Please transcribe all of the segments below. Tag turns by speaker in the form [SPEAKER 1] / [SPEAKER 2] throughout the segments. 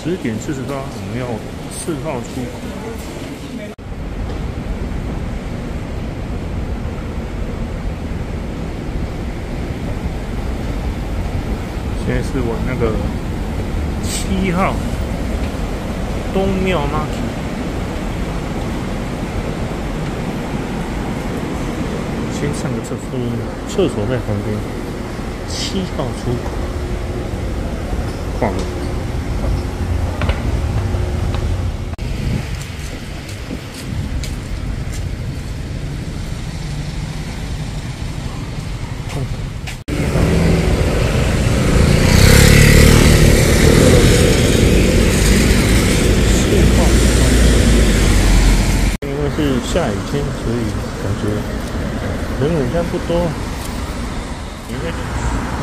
[SPEAKER 1] 10:48，我们要4号出口。现在是往那个7号东庙 Market。先上个厕所，厕所在旁边。7号出口，逛了。因为是下雨天，所以感觉人好像不多。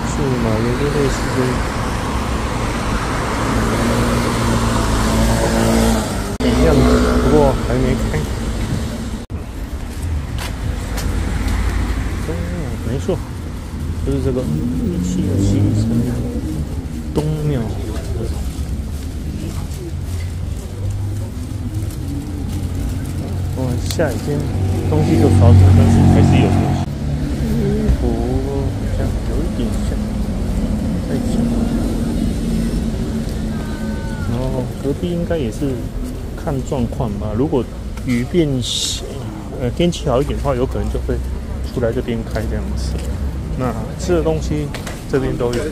[SPEAKER 1] 数码有个类似的样子，不过还没开。没错，就是这个日系的新城东庙。下雨天东西就少点，但是还是有东西。衣服好像有一点像，太像。然后隔壁应该也是看状况吧。如果雨变天气好一点的话，有可能就会出来这边开这样子。那吃的东西这边都有。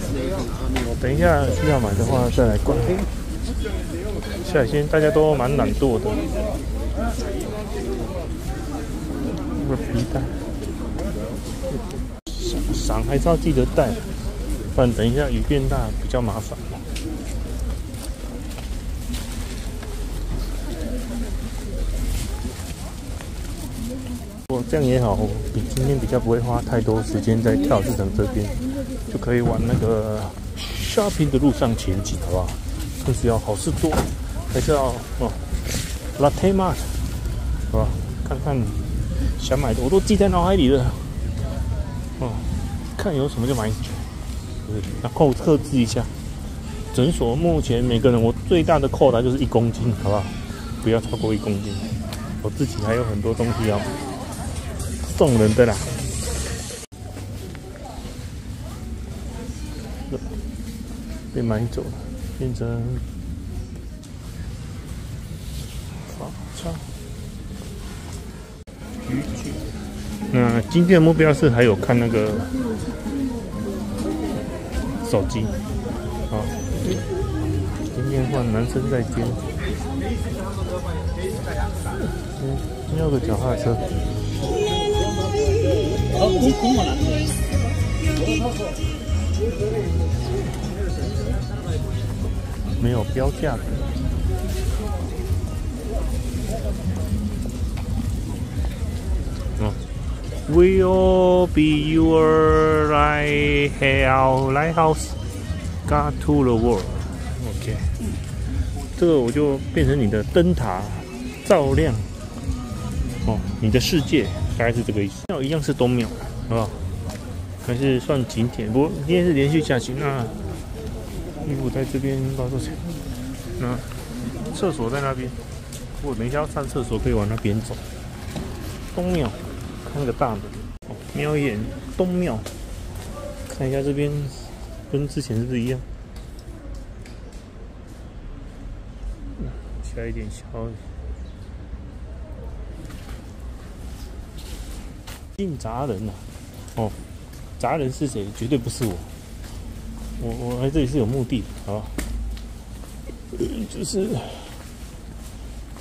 [SPEAKER 1] 等一下需要买的话再来逛。下雨天大家都蛮懒惰的。皮带，伞还是要记得带，不然等一下雨变大比较麻烦。这样也好，比今天比较不会花太多时间在跳市场这边，就可以往那个 shopping 的路上前进，好不好？但是要好事多，还是要Latte Mart， 好吧？看看。想买的我都记在脑海里了，看有什么就买。那扣克制一下。诊所目前每个人我最大的扣打就是1公斤，好不好？不要超过1公斤。我自己还有很多东西要送人的啦。被买走了，变成法杖。那今天的目标是还有看那个手机，好，今天换男生在肩，今天有个脚踏车，没有标价的。Will be your lighthouse, guide to the world. OK， 这个我就变成你的灯塔，照亮你的世界，大概是这个意思。庙一样是东庙，好不好？还是算景点，不过今天是连续假期，那衣服在这边包多少钱？那厕所在那边，如果等一下要上厕所，可以往那边走。东庙。看个大门，瞄一眼东庙，看一下这边跟之前是不是一样？下一点小雨。进杂人啊！杂人是谁？绝对不是我。我来这里是有目的的，好吧？就是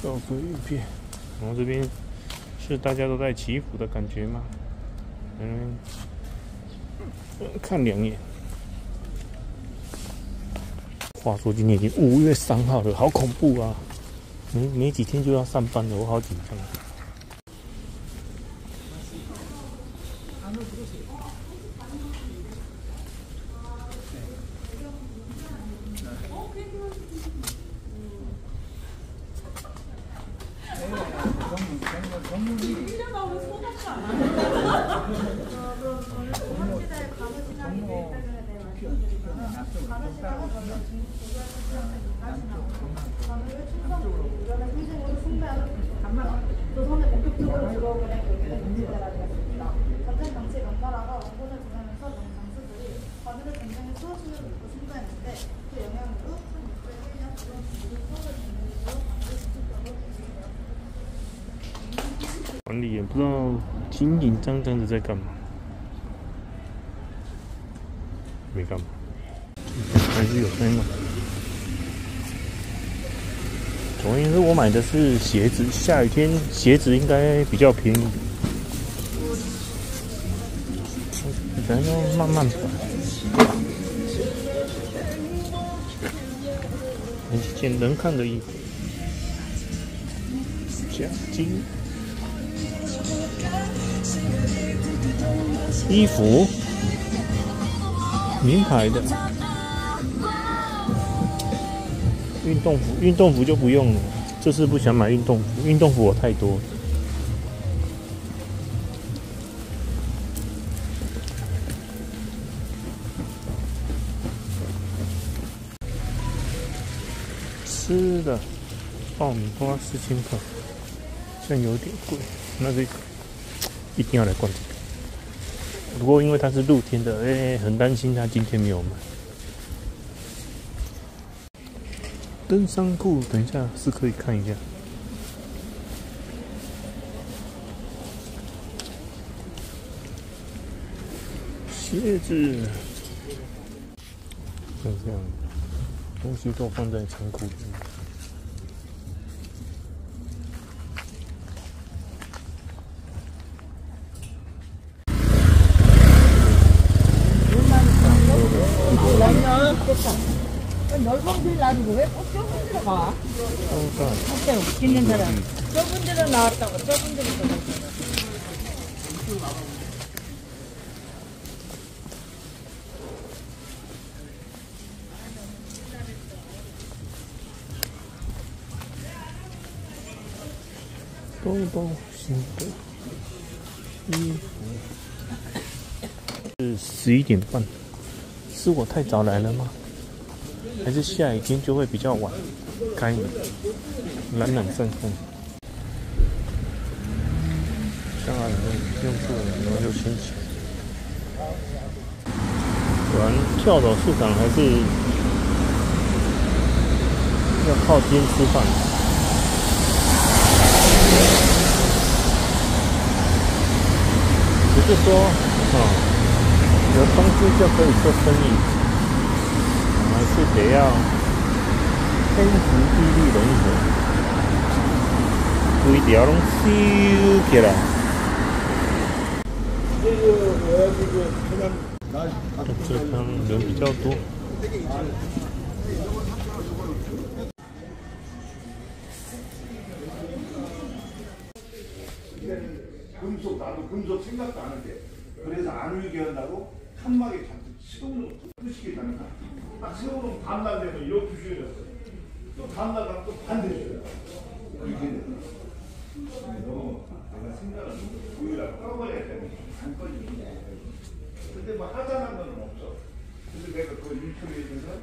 [SPEAKER 1] 造个影片，然后这边。是大家都在祈福的感觉吗？看2眼。话说今天已经5月3号了，好恐怖啊！没几天就要上班了，我好紧张。管理也不知道紧紧张张的在干嘛，没干嘛，还是有在买。总而言之，我买的是鞋子，下雨天鞋子应该比较便宜。可能要慢慢摆。一件能看的衣服，假金衣服，名牌的运动服就不用了。这次不想买运动服，运动服我太多了。吃的爆米花4000块，这样有点贵。那这个一定要来逛这个。不过因为它是露天的，很担心它今天没有卖。登山裤，等一下是可以看一下。鞋子，像这样。东西都放在仓库里面。
[SPEAKER 2] 넓은 놔두고 왜 꼭 좁은 데로 가? 그때 웃기는 사람 좁은 데로 나왔다고 좁은 데로 가봤잖아.
[SPEAKER 1] 또新的衣服是11点半，是我太早来了吗？还是下雨天就会比较晚开门，懒懒散散。当然用错了，然后就先起。果然跳蚤市场还是要靠天吃饭。不是说，有东西就可以做生意，还是得要天时地利人和，规条拢收起来。这趟人比较多。
[SPEAKER 3] 금속 나도 금속 생각도 안 하는데 그래서 안 울게 한다고 칸막에 잔뜩 세워놓고 끄시게 되는 거야. 딱 세워놓으면 다음날 되면 이렇게 휘어졌어. 또 다음날 가면 또 반대줘요. 이렇게 돼. 너무 내가 생각을 보이라고 꺼버려야 되는데 안 꺼지네. 근데 뭐 하자는 건 없어. 근데 내가 그걸 일처리해 줘서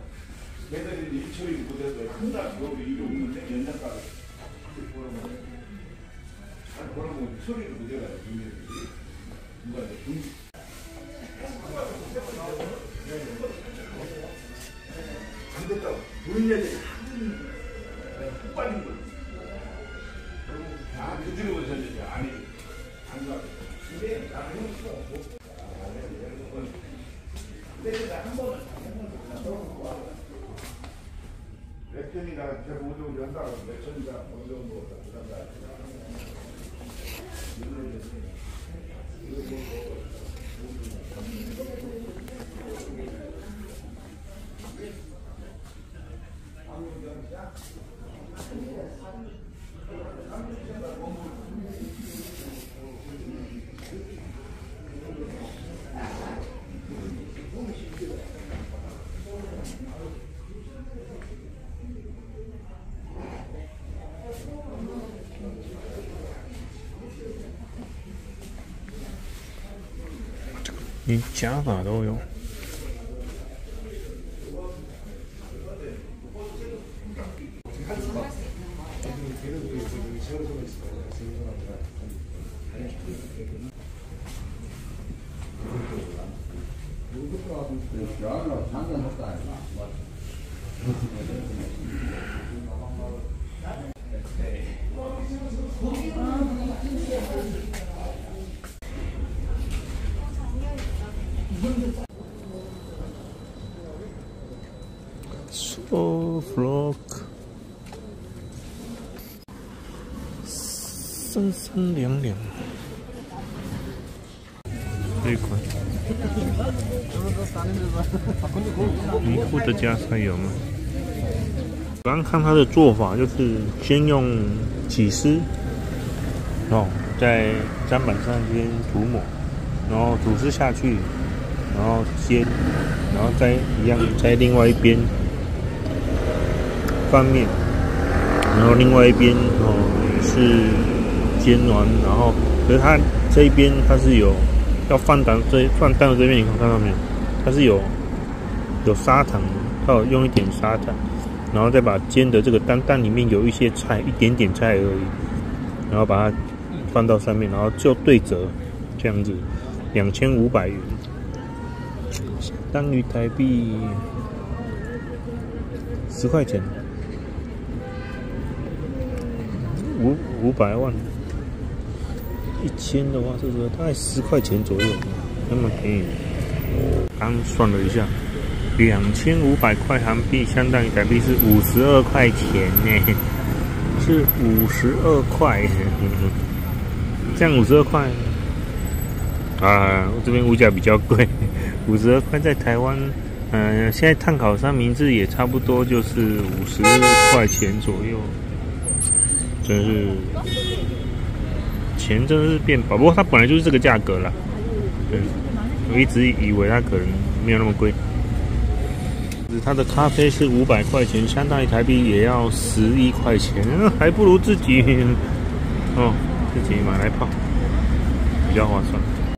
[SPEAKER 3] 매달리는 일처리 못해서 한달 여기 일이 없는데 연장가를 보는 그러면 소리를 문제가 있는지 누가 안 됐다고 본인한테 푹 빠진 거지. 아 그대로 오셨는지 아니 안 가. 근데 나는 형이 근데 나한 번은 몇 편이나 제가 오정도 한다고 몇 천이나 오정도 한다.
[SPEAKER 1] 连假发都有。Milk， 酸酸凉凉。这一款，尼库的加菜有吗？刚刚看它的做法，就是先用起司，在砧板上先涂抹，然后吐司下去，然后煎，然后再一样在另外一边翻面，然后另外一边也是煎完，然后可是它这一边它是有要放蛋的这边，你看到没有？它是有砂糖，它有用一点砂糖，然后再把煎的这个蛋里面有一些菜，一点点菜而已，然后把它放到上面，然后就对折这样子，2500元，相当于台币10块钱，500万，1000的话是不是大概10块钱左右？那么便宜。刚算了一下，2500块韩币相当于台币是52块钱呢，是52块，这样52块啊，我这边物价比较贵，52块在台湾，现在碳烤三明治也差不多就是50块钱左右，真是钱真的是变薄，不过它本来就是这个价格啦，对。我一直以为它可能没有那么贵，它的咖啡是500块钱，相当于台币也要11块钱，还不如自己自己买来泡，比较划算。